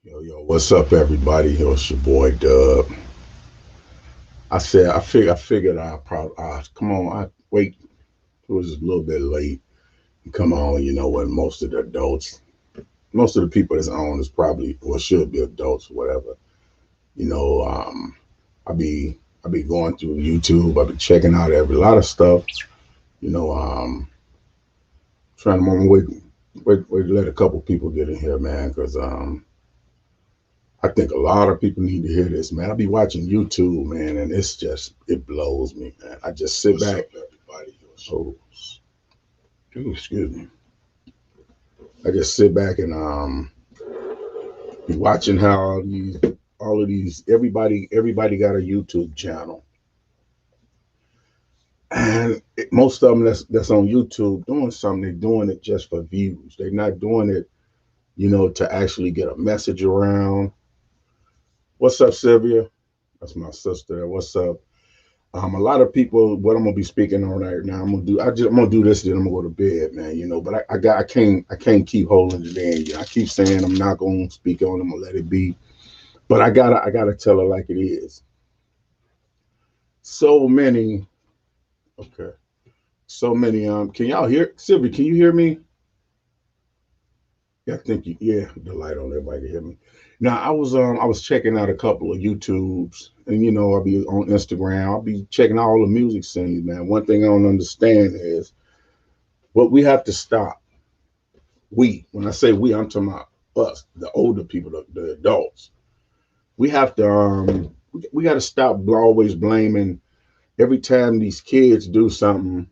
Yo, what's up, everybody? Yo, it's your boy Dub. I figured I probably, come on, I wait. It was a little bit late. Come on, when most of the people that's on is probably, or should be adults, whatever. You know, um, I be, I be going through YouTube. I be checking out every lot of stuff. You know, trying to wait, let a couple people get in here, man, because I think a lot of people need to hear this, man. I be watching YouTube, man, and it blows me, man. I just sit What's back. up, everybody? Oh, excuse me. I just sit back and be watching how all of these, everybody got a YouTube channel, and most of them that's on YouTube doing something. They're doing it just for views. They're not doing it, to actually get a message around. What's up, Sylvia? That's my sister. What's up? A lot of people, what I'm gonna be speaking on right now, I'm gonna do this, then I'm gonna go to bed, man. But I can't keep holding it in. I keep saying I'm not gonna speak on it, I'm gonna let it be, but I gotta tell it like it is. So many, okay, so many. Can y'all hear Sylvia? Can you hear me? Yeah, I think yeah, the light on, everybody can hear me. Now I was checking out a couple of YouTubes, and I'll be on Instagram. I'll be checking out all the music scenes, man. One thing I don't understand is what we have to stop. When I say we, I'm talking about us, the older people, the adults. We have to we got to stop always blaming every time these kids do something.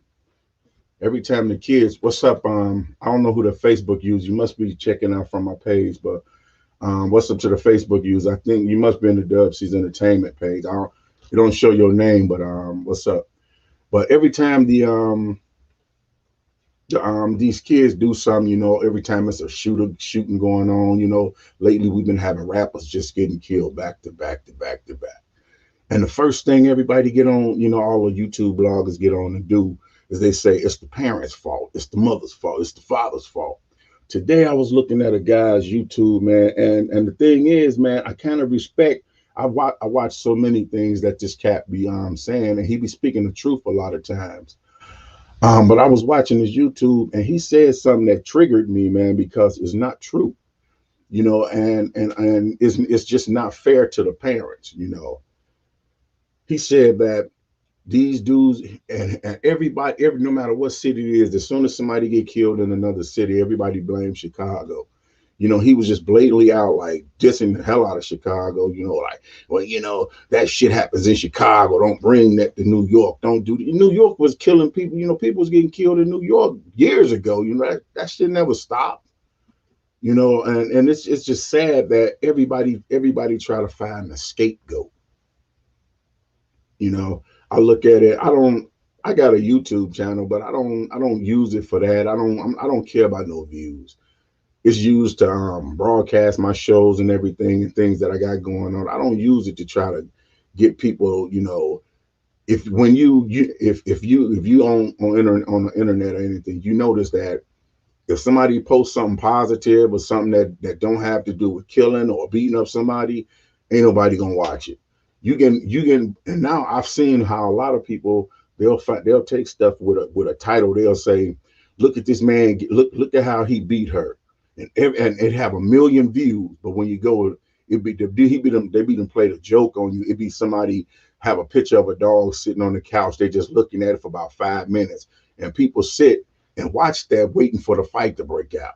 Every time the kids, what's up? I don't know who the Facebook user. You must be checking out from my page, but what's up to the Facebook user? I think you must be in the Dubsys Entertainment page. It don't show your name, but what's up? But every time these kids do something, every time it's a shooting going on, lately we've been having rappers just getting killed back to back to back to back. And the first thing everybody get on, all the YouTube bloggers get on and do is they say it's the parents' fault, it's the mother's fault, it's the father's fault. Today I was looking at a guy's YouTube, man, and the thing is, man, I kind of respect. I watch so many things that this cat be saying, and he be speaking the truth a lot of times. But I was watching his YouTube, and he said something that triggered me, man, because it's not true, and it's just not fair to the parents. He said that these dudes and everybody, no matter what city it is, as soon as somebody get killed in another city, everybody blames Chicago. He was just blatantly out like dissing the hell out of Chicago. Like, well, that shit happens in Chicago. Don't bring that to New York. Don't do that. New York was killing people. People was getting killed in New York years ago. That shit never stopped. And it's just sad that everybody try to find a scapegoat. You know, I look at it. I got a YouTube channel, but I don't use it for that. I don't care about no views. It's used to broadcast my shows and everything and things that I got going on. I don't use it to try to get people. If when you if you on the internet or anything, you notice that if somebody posts something positive or something that don't have to do with killing or beating up somebody, ain't nobody gonna watch it. You can, and now I've seen how a lot of people they'll take stuff with a title. They'll say, "Look at this man! Look at how he beat her," and it have a million views. But when you go, it be he beat them. They beat them played a joke on you. It be somebody have a picture of a dog sitting on the couch. They just looking at it for about 5 minutes, and people sit and watch that, waiting for the fight to break out.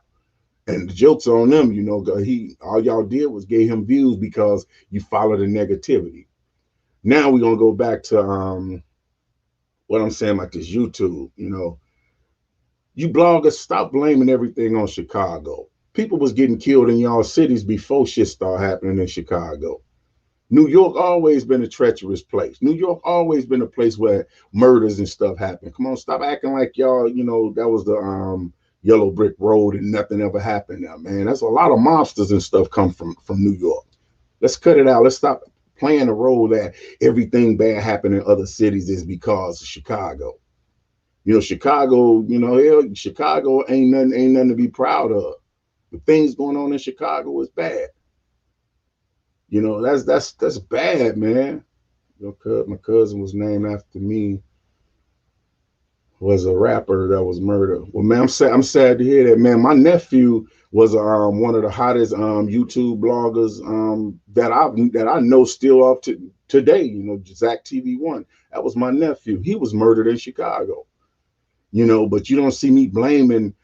And the joke's on them, he all y'all did was gave him views because you followed the negativity. Now we're gonna go back to what I'm saying about this YouTube. You bloggers, stop blaming everything on Chicago. People was getting killed in y'all cities before shit started happening in Chicago. New York always been a treacherous place. New York always been a place where murders and stuff happen. Come on, stop acting like y'all, that was the yellow brick road and nothing ever happened now, man. That's a lot of monsters and stuff come from New York. Let's cut it out. Let's stop playing the role that everything bad happened in other cities is because of Chicago. Chicago, hell, Chicago ain't nothing to be proud of. The things going on in Chicago is bad. You know, that's bad, man. My cousin was named after me, was a rapper that was murdered. Well, man, I'm sad to hear that, man. My nephew was one of the hottest YouTube bloggers that I know still up to today. You know, Zach TV1. That was my nephew. He was murdered in Chicago. You know, but you don't see me blaming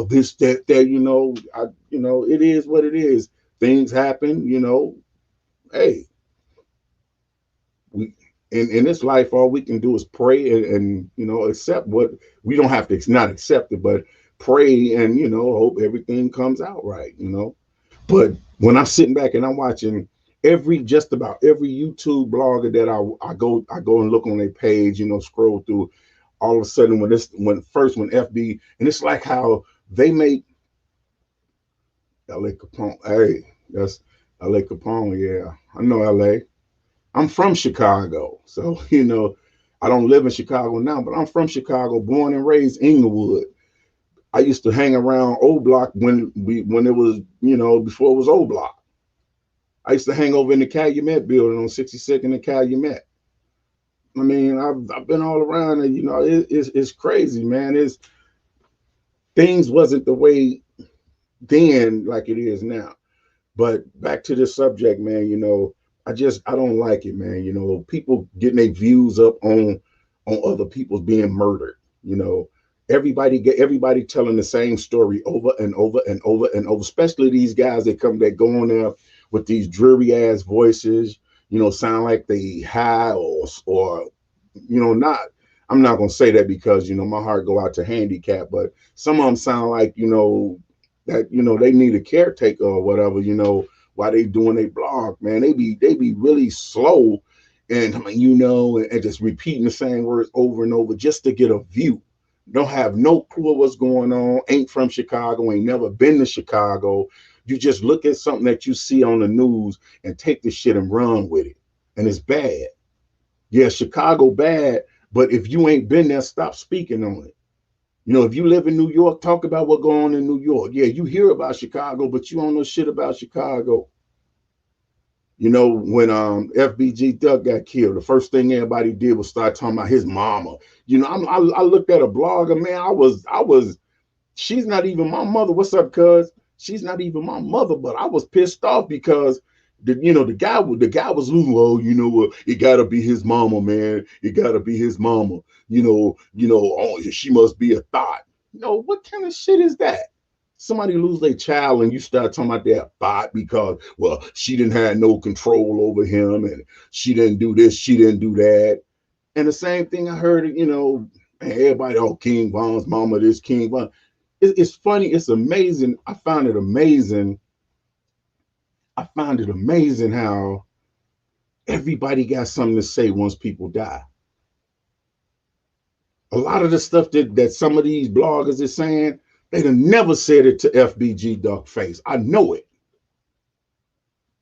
this, that. It is what it is. Things happen. You know, hey, we in this life, all we can do is pray and accept what we don't have to not accept it, but pray and hope everything comes out right. But when I'm sitting back and I'm watching just about every YouTube blogger that I go and look on their page, scroll through, all of a sudden when FB, and it's like how they make LA Capone. Hey, that's LA Capone. Yeah, I know LA. I'm from Chicago, so I don't live in Chicago now, but I'm from Chicago, born and raised Inglewood. I used to hang around Old Block when it was before it was Old Block. I used to hang over in the Calumet building on 62nd and Calumet. I mean, I've been all around, and it's crazy, man. Things wasn't the way then like it is now. But back to this subject, man. I don't like it, man. People getting their views up on other people's being murdered. Everybody telling the same story over and over and over and over. Especially these guys that go on there with these dreary ass voices. Sound like they high or not. I'm not gonna say that because my heart go out to handicap, but some of them sound like that they need a caretaker or whatever. While they doing their blog, man, they be really slow, and and just repeating the same words over and over just to get a view. Don't have no clue of what's going on. Ain't from Chicago. Ain't never been to Chicago. You just look at something that you see on the news and take the shit and run with it, and it's bad. Yeah, Chicago bad, but if you ain't been there, stop speaking on it. If you live in New York, talk about what's going on in New York. Yeah, you hear about Chicago, but you don't know shit about Chicago. When FBG Duck got killed, the first thing everybody did was start talking about his mama. I looked at a blogger, man. She's not even my mother. What's up, cuz? She's not even my mother, but I was pissed off because the guy was losing. Oh, it gotta be his mama, man. It gotta be his mama. Oh, she must be a thought. What kind of shit is that? Somebody lose their child and you start talking about their thought because, well, she didn't have no control over him and she didn't do this, she didn't do that. And the same thing I heard, everybody, oh, King Von's mama, this King Von. It's funny, it's amazing. I found it amazing how everybody got something to say once people die. A lot of the stuff that some of these bloggers are saying, they'd have never said it to FBG Duck face. I know it.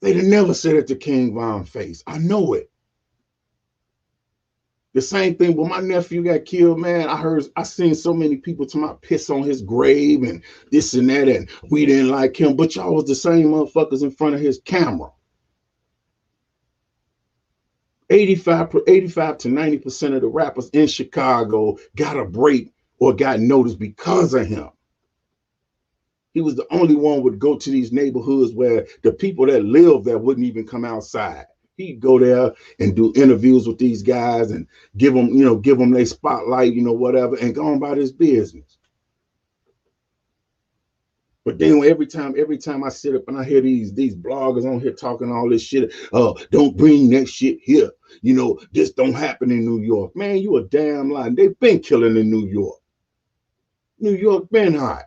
They'd have never said it to King Von face. I know it. The same thing when my nephew got killed, man. I seen so many people to my piss on his grave and this and that, and we didn't like him, but y'all was the same motherfuckers in front of his camera. 85 to 90% of the rappers in Chicago got a break or got noticed because of him. He was the only one would go to these neighborhoods where the people that live there wouldn't even come outside. He'd go there and do interviews with these guys and give them their spotlight, whatever, and go on about his business. But then every time I sit up and I hear these bloggers on here talking all this shit, don't bring that shit here. This don't happen in New York. Man, you a damn lie. They've been killing in New York. New York been hot.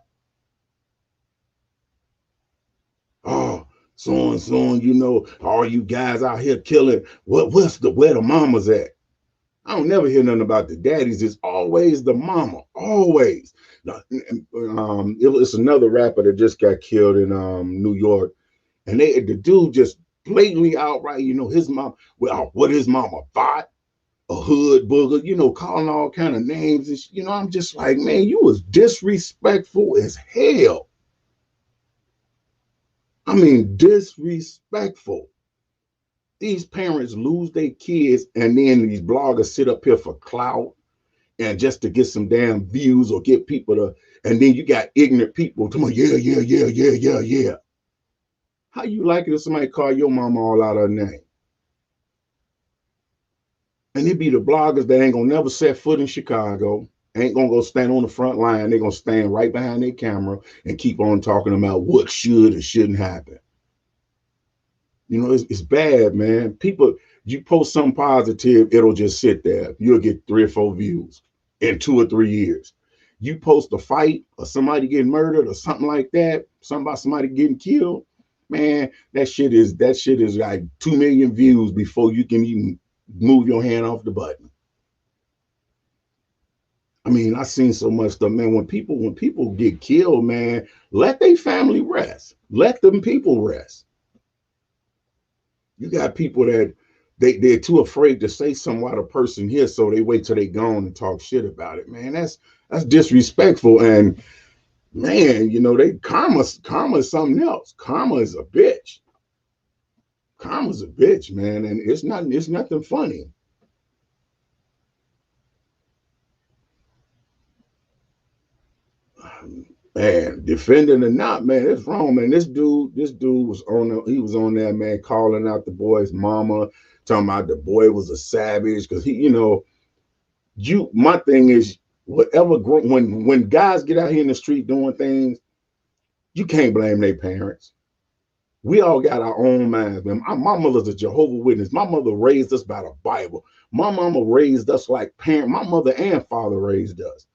Oh, so and so, all you guys out here killing. Where the mamas at? I don't never hear nothing about the daddies. It's always the mama, always. It's another rapper that just got killed in New York, and the dude just blatantly outright, his mom. Well, what his mama bought a hood booger, calling all kind of names, and I'm just like, man, you was disrespectful as hell. I mean, disrespectful. These parents lose their kids, and then these bloggers sit up here for clout and just to get some damn views or get people to, and then you got ignorant people talking, yeah, yeah, yeah, yeah, yeah, yeah. How you like it if somebody call your mama all out of her name? And it be the bloggers that ain't gonna never set foot in Chicago, ain't gonna go stand on the front line. They're gonna stand right behind their camera and keep on talking about what should or shouldn't happen. You know, it's bad, man. People, you post something positive, it'll just sit there. You'll get 3 or 4 views in 2 or 3 years. You post a fight or somebody getting murdered or something like that, something about somebody getting killed, man, that shit is like 2 million views before you can even move your hand off the button. I mean, I've seen so much stuff, man. When people get killed, man, let their family rest. Let them people rest. You got people that they're too afraid to say something while the person here, so they wait till they gone and talk shit about it. Man, that's disrespectful. And man, you know, karma is something else. Karma is a bitch. Karma's a bitch, man, and it's nothing funny. Man, defending or not, man, it's wrong, man. This dude he was on there, man, calling out the boy's mama, talking about the boy was a savage because he, you know, my thing is whatever when guys get out here in the street doing things, you can't blame their parents. We all got our own minds, man. My mother's a Jehovah Witness. My mother raised us by the Bible. My mama raised us like parent. My mother and father raised us.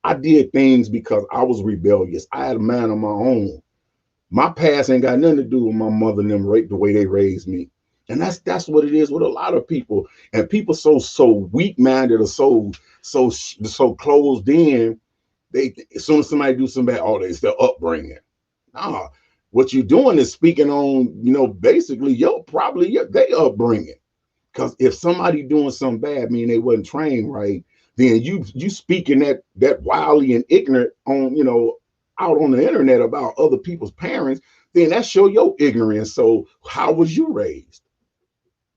I did things because I was rebellious. I had a mind of my own. My past ain't got nothing to do with my mother and them the way they raised me. And that's what it is with a lot of people. And people so weak minded or so closed in. They as soon as somebody do something bad, oh, it's their upbringing. Nah, what you're doing is speaking on, you know, basically they upbringing. Because if somebody doing something bad, meaning they wasn't trained right, then you speaking that wildly and ignorant on, you know, out on the internet about other people's parents, then that show your ignorance. So how was you raised?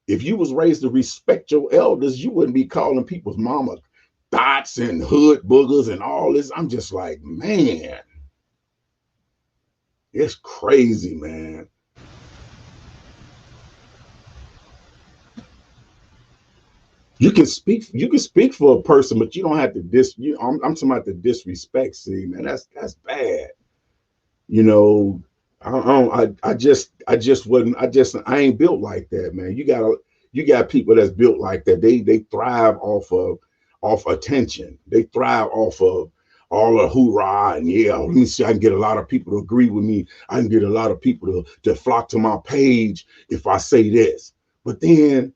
If you was raised to respect your elders, you wouldn't be calling people's mama dots and hood boogers and all this. I'm just like, man, it's crazy, man. You can speak for a person, but you don't have to I'm talking about the disrespect. See, man, that's bad. You know, I ain't built like that, man. You got people that's built like that. They thrive off attention. They thrive off of all the hoorah and yeah. Let me see. I can get a lot of people to agree with me. I can get a lot of people to flock to my page if I say this. But then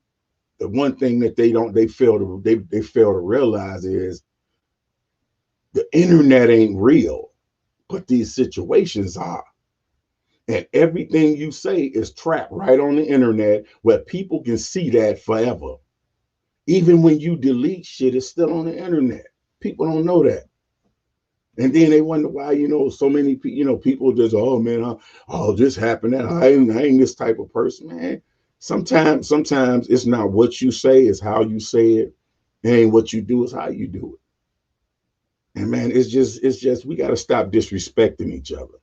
the one thing that they fail to realize is the internet ain't real, but these situations are. And everything you say is trapped right on the internet where people can see that forever. Even when you delete shit, it's still on the internet. People don't know that. And then they wonder why, you know, so many people just, oh man, oh, this happened. That I ain't this type of person, man. Sometimes it's not what you say, it's how you say it. It ain't what you do, it's how you do it. And man, it's just we gotta stop disrespecting each other.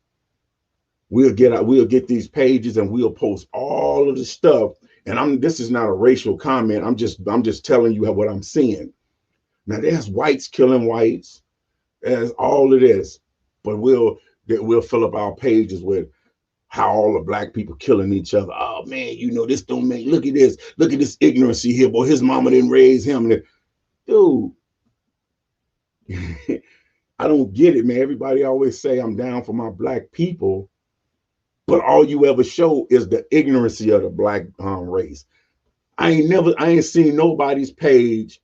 We'll get these pages and we'll post all of the stuff. And this is not a racial comment. I'm just telling you what I'm seeing. Now there's whites killing whites, there's all of this, but we'll fill up our pages with how all the black people killing each other. Oh man, you know, this don't make look at this ignorancy here, boy. His mama didn't raise him. Dude, I don't get it, man. Everybody always say I'm down for my black people, but all you ever show is the ignorancy of the black race. I ain't seen nobody's page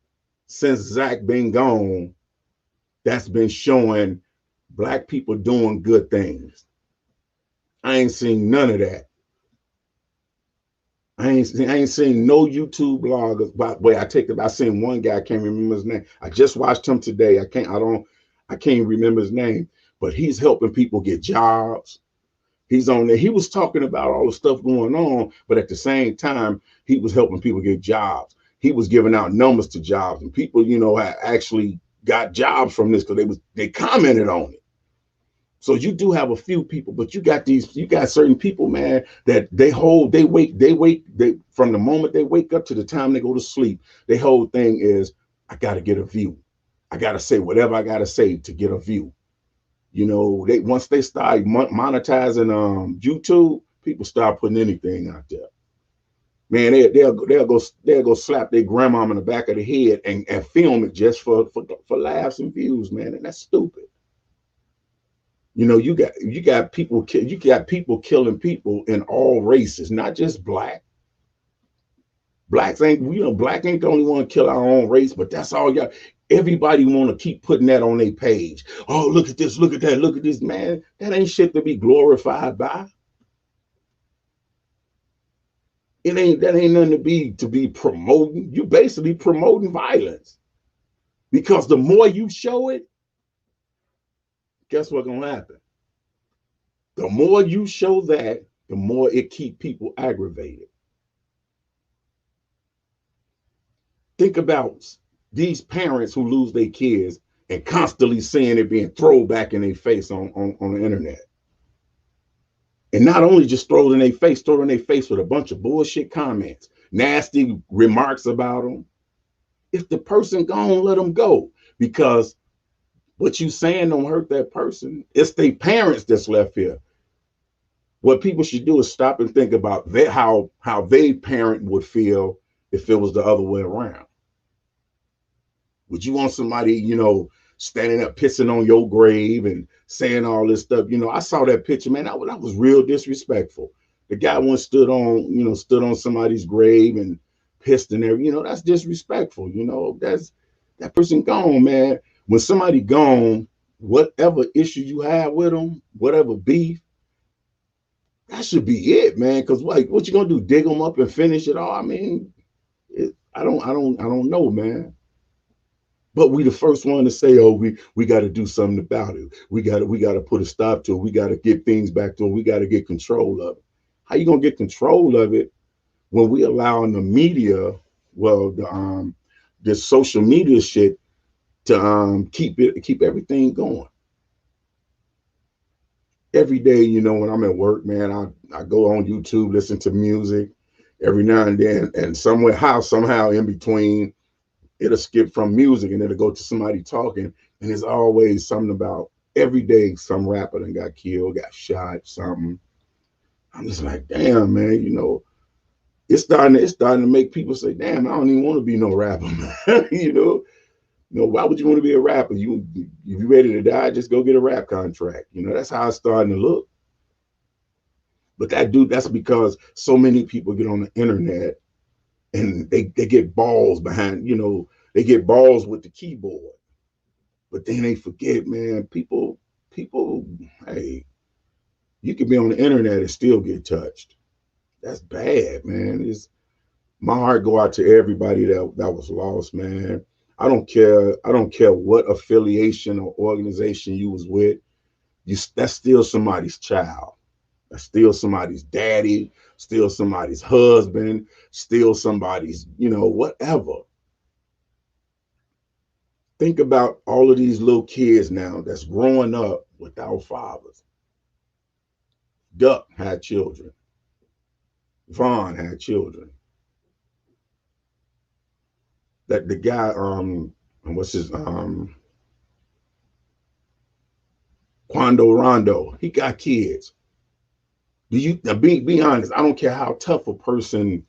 since Zach been gone that's been showing black people doing good things. I ain't seen none of that. I ain't seen no YouTube bloggers. By the way, I seen one guy, I can't remember his name. I just watched him today. I can't remember his name, but he's helping people get jobs. He's on there. He was talking about all the stuff going on, but at the same time, he was helping people get jobs. He was giving out numbers to jobs, and people, actually got jobs from this because they commented on it. So you do have a few people, but you got certain people, man, that they from the moment they wake up to the time they go to sleep, their whole thing is, I gotta get a view. I gotta say whatever I gotta say to get a view. They once they start monetizing YouTube, people start putting anything out there. Man, they'll go slap their grandma in the back of the head and film it just for laughs and views, man, and that's stupid. You got people killing people in all races, not just black. Black ain't the only one to kill our own race, but that's all y'all. Everybody want to keep putting that on their page. Oh, look at this, look at that, look at this, man. That ain't shit to be glorified by. That ain't nothing to be promoting. You basically promoting violence. Because the more you show it, guess what's gonna happen? The more you show that, the more it keep people aggravated. Think about these parents who lose their kids and constantly seeing it being thrown back in their face on the internet. And not only just throw it in their face, throw it in their face with a bunch of bullshit comments, nasty remarks about them. If the person gone, let them go. Because what you saying don't hurt that person. It's their parents that's left here. What people should do is stop and think about how their parent would feel if it was the other way around. Would you want somebody, standing up pissing on your grave and saying all this stuff? I saw that picture, man. That was real disrespectful. The guy once stood on somebody's grave and pissed in there. That's disrespectful. That's that person gone, man. When somebody gone, whatever issue you have with them, whatever beef, that should be it, man. Because what you gonna do? Dig them up and finish it all? I mean, I don't know, man. But we the first one to say, oh, we got to do something about it. We got to put a stop to it. We got to get things back to it. We got to get control of it. How you gonna get control of it when we allowing the media, the social media shit to keep everything going? Every day, when I'm at work, man, I go on YouTube, listen to music every now and then, and somehow in between, it'll skip from music and it'll go to somebody talking, and there's always something about every day some rapper that got killed, got shot, something. I'm just like, damn, man, it's starting to make people say, damn, I don't even want to be no rapper, man. Why would you want to be a rapper? If you ready to die, just go get a rap contract. That's how it's starting to look. But that's because so many people get on the internet and they get balls behind, they get balls with the keyboard. But then they forget, man, people, hey, you can be on the internet and still get touched. That's bad, man. My heart go out to everybody that was lost, man. I don't care what affiliation or organization you was with. That's still somebody's child. That's still somebody's daddy, still somebody's husband, still somebody's, whatever. Think about all of these little kids now that's growing up without fathers. Duck had children. Vaughn had children. That the guy, what's his Quando Rondo, he got kids. Do you be honest? I don't care how tough a person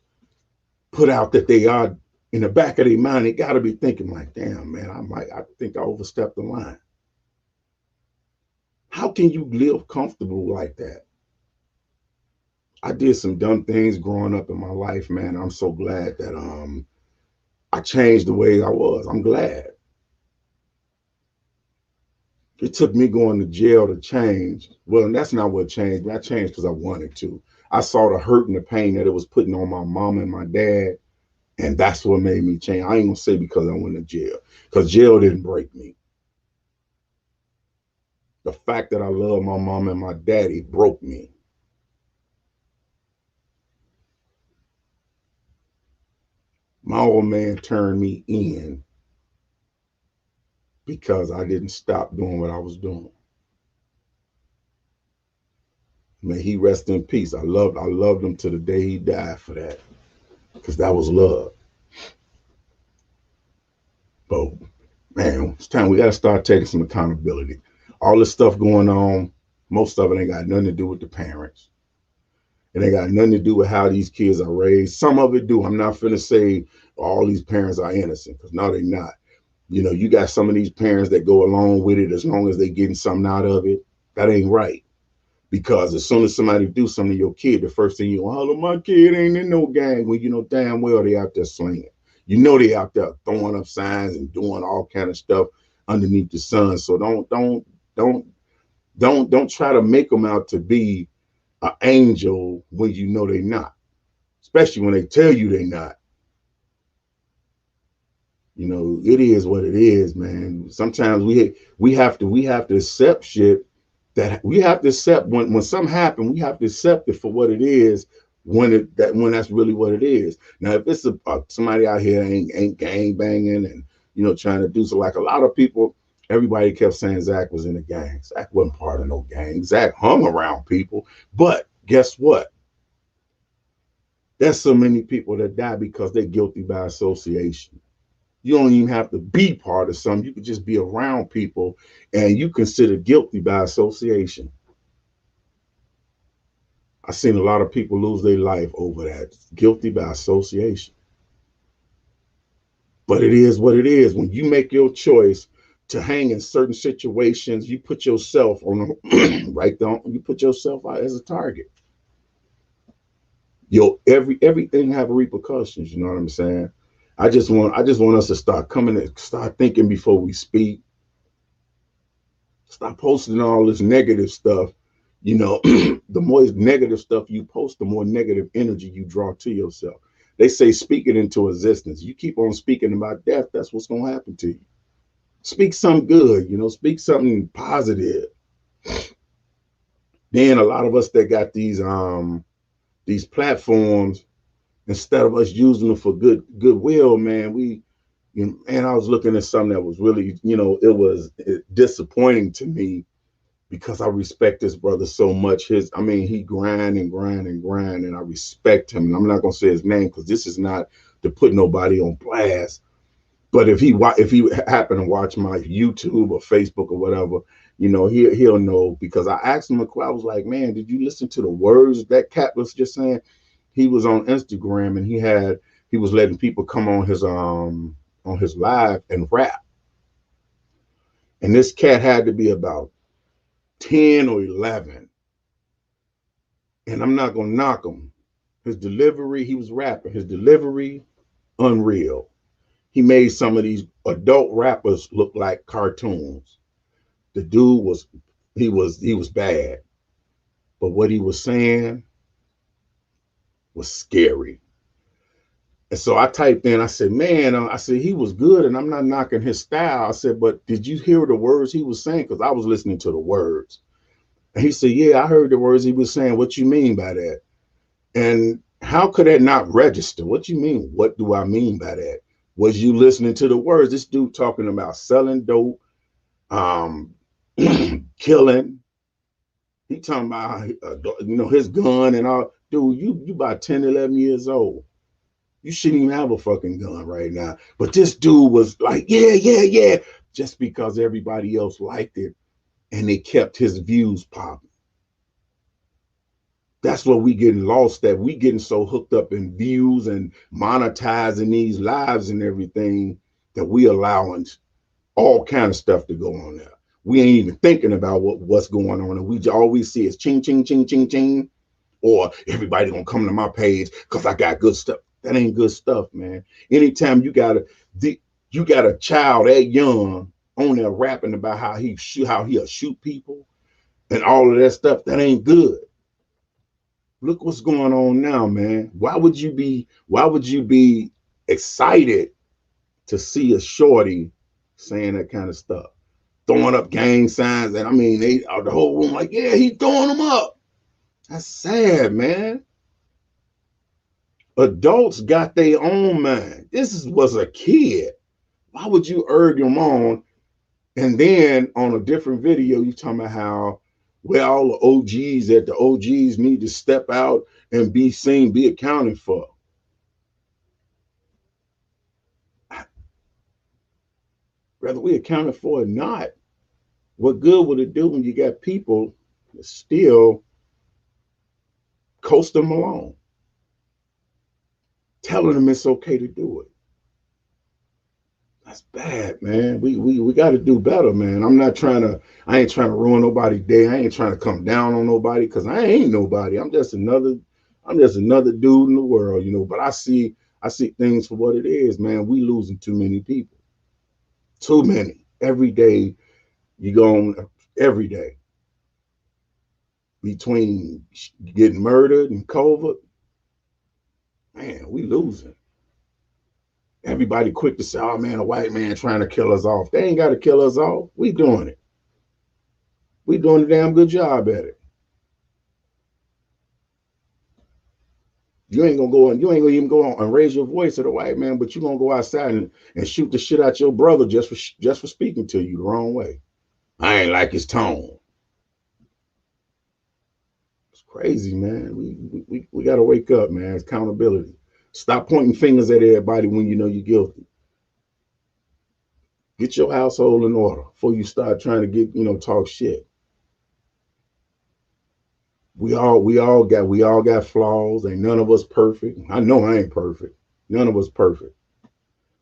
put out that they are. In the back of their mind, they got to be thinking like, damn, man, I think I overstepped the line. How can you live comfortable like that? I did some dumb things growing up in my life, man. I'm so glad that I changed the way I was. I'm glad. It took me going to jail to change. Well, that's not what changed me. I changed because I wanted to. I saw the hurt and the pain that it was putting on my mom and my dad. And that's what made me change. I ain't gonna say because I went to jail, because jail didn't break me. The fact that I love my mom and my daddy broke me. My old man turned me in because I didn't stop doing what I was doing. May he rest in peace. I loved him to the day he died for that, because that was love. But man, it's time we got to start taking some accountability. All this stuff going on, most of it ain't got nothing to do with the parents. It ain't got nothing to do with how these kids are raised. Some of it do. I'm not finna say all these parents are innocent, because no, they're not. You know, you got some of these parents that go along with it as long as they getting something out of it. That ain't right. Because as soon as somebody do something to your kid, the first thing you go, oh, my kid ain't in no gang. Well, you know damn well they out there slinging. You know they out there throwing up signs and doing all kind of stuff underneath the sun. So don't try to make them out to be an angel when you know they not. Especially when they tell you they not. You know, it is what it is, man. Sometimes we have to accept shit, that we have to accept when something happens, we have to accept it for what it is, when that's really what it is. Now, if it's somebody out here ain't gang banging and trying to do so, like a lot of people, everybody kept saying Zach was in a gang. Zach wasn't part of no gang. Zach hung around people, but guess what? There's so many people that die because they're guilty by association. You don't even have to be part of something. You could just be around people and you consider guilty by association. I've seen a lot of people lose their life over that. Guilty by association. But it is what it is. When you make your choice to hang in certain situations, you put yourself on right down, you put yourself out as a target. Everything have repercussions, you know what I'm saying? I just want us to start thinking before we speak. Stop posting all this negative stuff. The more negative stuff you post, the more negative energy you draw to yourself. They say speak it into existence. You keep on speaking about death, that's what's going to happen to you. Speak something good, speak something positive. Then a lot of us that got these platforms, instead of us using them for goodwill, man, and I was looking at something that was really, it was disappointing to me, because I respect this brother so much. He grind and grind and grind, and I respect him. And I'm not gonna say his name because this is not to put nobody on blast. But if he happen to watch my YouTube or Facebook or whatever, he'll know, because I asked him a question. I was like, man, did you listen to the words that cat was just saying? He was on Instagram and he was letting people come on his live and rap. And this cat had to be about 10 or 11. And I'm not going to knock him. His delivery, he was rapping. His delivery, unreal. He made some of these adult rappers look like cartoons. The dude was bad. But what he was saying was scary. And so I typed in, I said, man, he was good, and I'm not knocking his style. I said, but did you hear the words he was saying? Because I was listening to the words. And he said, yeah, I heard the words he was saying. What you mean by that? And how could that not register? What you mean? What do I mean by that? Was you listening to the words? This dude talking about selling dope, killing. He talking about, his gun and all. Dude, you about 10, 11 years old. You shouldn't even have a fucking gun right now. But this dude was like, yeah, just because everybody else liked it and they kept his views popping. That's what we getting lost at. We getting so hooked up in views and monetizing these lives and everything that we allowing all kind of stuff to go on there. We ain't even thinking about what's going on. And we all we see is ching, ching, ching, ching, ching. Or everybody gonna come to my page because I got good stuff. That ain't good stuff, man. Anytime you got a child that young on there rapping about how he'll shoot people and all of that stuff, that ain't good. Look what's going on now, man. Why would you be excited to see a shorty saying that kind of stuff, throwing up gang signs? And the whole room like, yeah, he's throwing them up. That's sad, man. Adults got their own mind. Was a kid. Why would you urge them on? And then on a different video, you talking about how, well, all the OGs need to step out and be seen, be accounted for. Whether we accounted for or not, what good would it do when you got people that still coast them along, telling them it's okay to do it? That's bad, man. We got to do better, man. I ain't trying to ruin nobody's day. I ain't trying to come down on nobody because I ain't nobody. I'm just another dude in the world, you know. But I see things for what it is, man. We losing too many people. Too many. Every day you go on, every day. Between getting murdered and COVID, man, we losing. Everybody quick to say, oh man, a white man trying to kill us off. They ain't got to kill us off. We doing it. We doing a damn good job at it. You ain't gonna even go on and raise your voice at a white man, but you gonna go outside and shoot the shit out your brother just for speaking to you the wrong way. I ain't like his tone. It's crazy, man. We gotta wake up, man. It's accountability. Stop pointing fingers at everybody when you know you're guilty. Get your household in order before you start trying to talk shit. We all got flaws. Ain't none of us perfect. I know I ain't perfect. None of us perfect.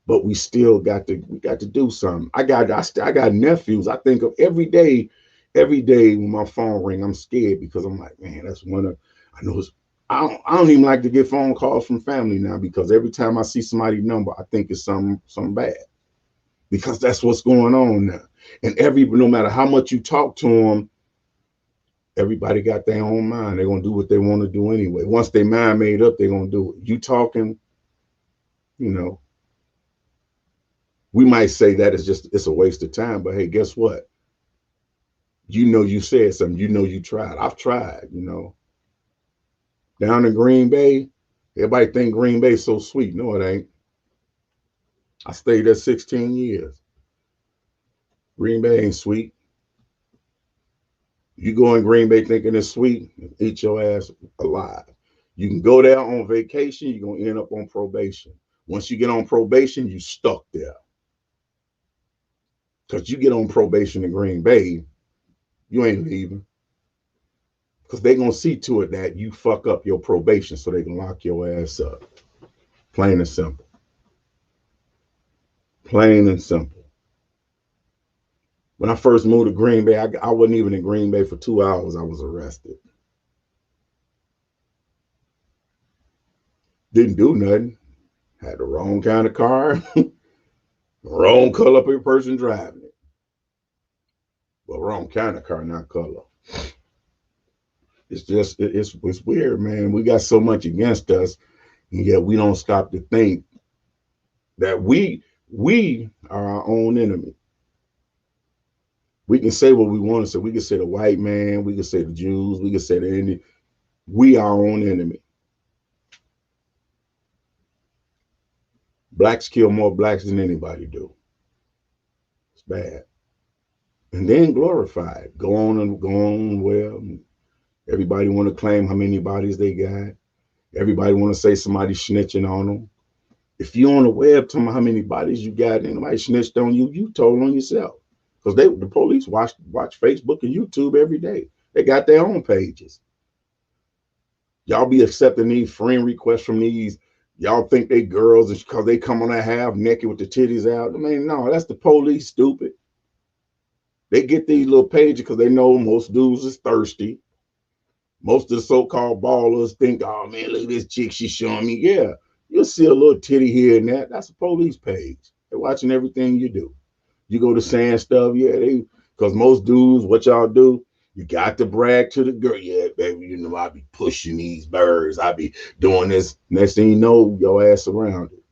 But we still got to do something. I got nephews. I think of every day when my phone ring, I'm scared because I'm like, man, that's one of I know it's I don't even like to get phone calls from family now because every time I see somebody's number, I think it's something bad. Because that's what's going on now. And no matter how much you talk to them, everybody got their own mind. They're gonna do what they want to do anyway. Once their mind made up, they're gonna do it. You talking, we might say that it's a waste of time, but hey, guess what? You said something, you tried. I've tried, Down in Green Bay, everybody think Green Bay's so sweet. No, it ain't. I stayed there 16 years. Green Bay ain't sweet. You go in Green Bay thinking it's sweet, eat your ass alive. You can go there on vacation, you're going to end up on probation. Once you get on probation, you stuck there. Because you get on probation in Green Bay, you ain't leaving. Because they're going to see to it that you fuck up your probation so they can lock your ass up. Plain and simple. Plain and simple. When I first moved to Green Bay, I wasn't even in Green Bay for 2 hours. I was arrested. Didn't do nothing. Had the wrong kind of car. Wrong color person driving it. Well, wrong kind of car, not color. It's just, it's weird, man. We got so much against us, and yet we don't stop to think that we are our own enemy. We can say what we want to say. We can say the white man, we can say the Jews, we can say the Indian. We are our own enemy. Blacks kill more blacks than anybody do. It's bad. And then glorify it. Go on well. Everybody want to claim how many bodies they got. Everybody want to say somebody snitching on them. If you on the web talking about how many bodies you got, and nobody snitched on you, you told on yourself. Because the police watch Facebook and YouTube every day. They got their own pages. Y'all be accepting these friend requests from these. Y'all think they girls because they come on that half naked with the titties out. I mean, no, that's the police, stupid. They get these little pages because they know most dudes is thirsty. Most of the so-called ballers think, oh man, look at this chick, she's showing me. Yeah, you'll see a little titty here and that. That's a police page. They're watching everything you do. You go to saying stuff, yeah, because most dudes, what y'all do, you got to brag to the girl. Yeah, baby, I be pushing these birds. I be doing this. Next thing you know, your ass around it.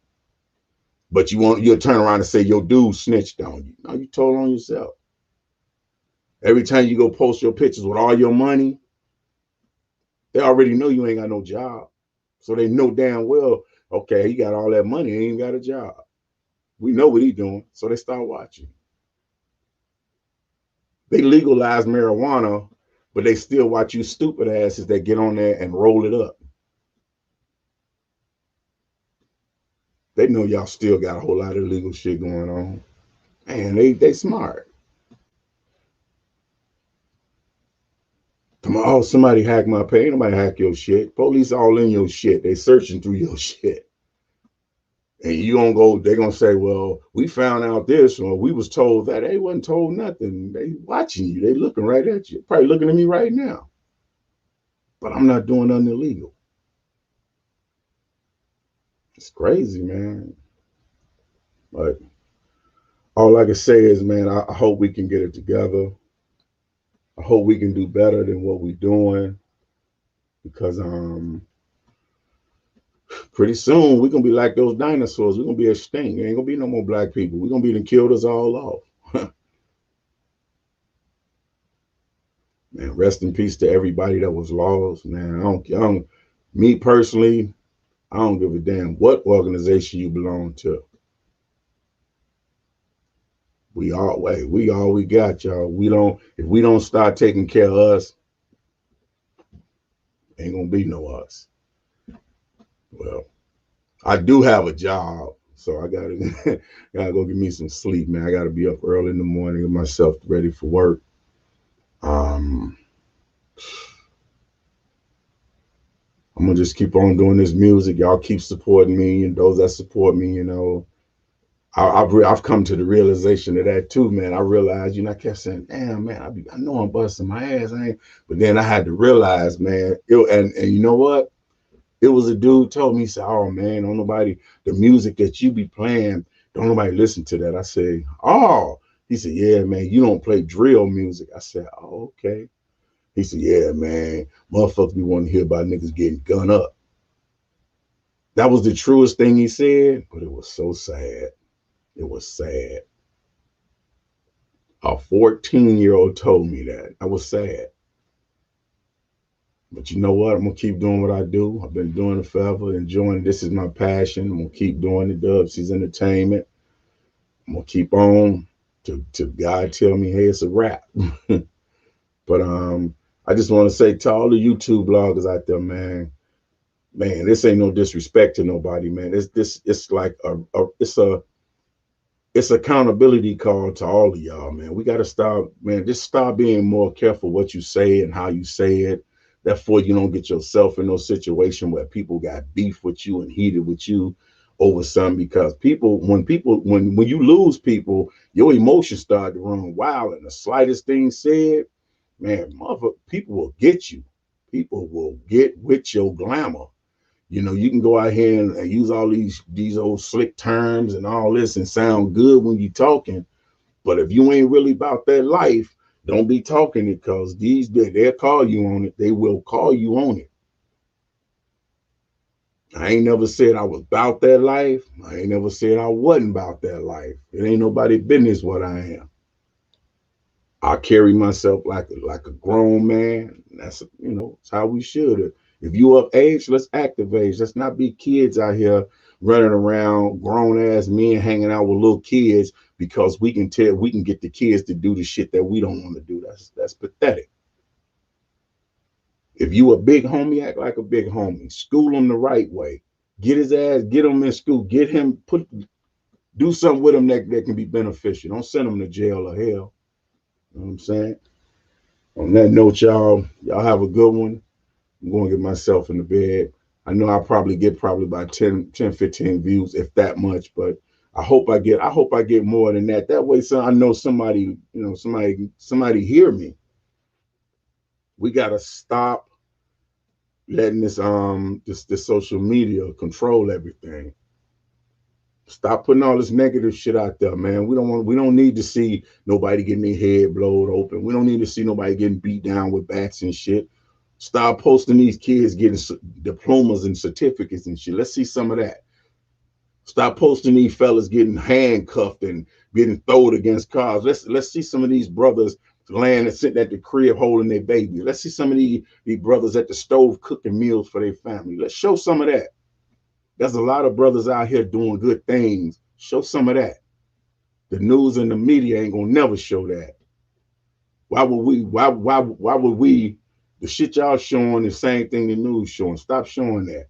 But you'll turn around and say your dude snitched on you. No, you told on yourself. Every time you go post your pictures with all your money, they already know you ain't got no job. So they know damn well, okay, he got all that money, he ain't got a job. We know what he doing, so they start watching. They legalize marijuana, but they still watch you stupid asses that get on there and roll it up. They know y'all still got a whole lot of illegal shit going on. Man, they smart. Come on, oh, somebody hacked my page. Nobody hack your shit. Police all in your shit. They searching through your shit. And you gonna go, they're gonna say, well, we found out this, or we was told that. They wasn't told nothing. They watching you. They looking right at you. Probably looking at me right now. But I'm not doing nothing illegal. It's crazy, man. But all I can say is, man, I hope we can get it together. I hope we can do better than what we're doing, because pretty soon we're gonna be like those dinosaurs. We're gonna be extinct. There ain't gonna be no more black people. We're gonna be done killed us all off. Man, rest in peace to everybody that was lost. Man, I don't, me personally, I don't give a damn what organization you belong to. We all we got, y'all. We don't, if we don't start taking care of us, ain't gonna be no us. Well, I do have a job, so I gotta gotta go get me some sleep, man. I gotta be up early in the morning, get myself ready for work. Um, I'm gonna just keep on doing this music. Y'all keep supporting me, and those that support me, you know, I've come to the realization of that too, man. I realized, I kept saying, "Damn, man, I know I'm busting my ass, I ain't," but then I had to realize, man, and you know what? It was a dude told me, he said, "Oh man, don't nobody the music that you be playing, don't nobody listen to that." I say, "Oh," he said, "Yeah, man, you don't play drill music." I said, "Oh, okay." He said, "Yeah, man, motherfuckers be wanting to hear about niggas getting gunned up." That was the truest thing he said, but it was so sad. It was sad. A 14-year-old told me that. I was sad. But you know what? I'm gonna keep doing what I do. I've been doing it forever, enjoying it. This is my passion. I'm gonna keep doing it. Dubs Entertainment. I'm gonna keep on to God tell me, hey, it's a wrap. But I just want to say to all the YouTube bloggers out there, man, this ain't no disrespect to nobody, man. It's like it's accountability call to all of y'all, man. We got to stop, man. Just start being more careful what you say and how you say it. Therefore, you don't get yourself in those situations where people got beef with you and heated with you over something. Because when you lose people, your emotions start to run wild, and the slightest thing said, man, people will get you. People will get with your glamour. You can go out here and use all these old slick terms and all this and sound good when you're talking, but if you ain't really about that life, don't be talking it, because they'll call you on it. They will call you on it. I ain't never said I was about that life. I ain't never said I wasn't about that life. It ain't nobody business what I am. I carry myself like a grown man. That's how we should. If you of age, let's activate. Let's not be kids out here running around, grown ass men hanging out with little kids, because we can get the kids to do the shit that we don't want to do. That's pathetic. If you a big homie, act like a big homie. School him the right way. Get him in school. Do something with him that can be beneficial. Don't send him to jail or hell. You know what I'm saying? On that note, y'all have a good one. I'm going to get myself in the bed. I know I'll probably get about 10, 15 views, if that much, but I hope I get more than that. That way, so I know somebody hear me. We gotta stop letting this social media control everything. Stop putting all this negative shit out there, man. We don't need to see nobody getting their head blowed open. We don't need to see nobody getting beat down with bats and shit. Stop posting these kids getting diplomas and certificates and shit. Let's see some of that. Stop posting these fellas getting handcuffed and getting thrown against cars. Let's see some of these brothers laying and sitting at the crib holding their baby. Let's see some of these brothers at the stove cooking meals for their family. Let's show some of that. There's a lot of brothers out here doing good things. Show some of that. The news and the media ain't gonna never show that. Why would we? Why would we? The shit y'all showing the same thing the news showing. Stop showing that.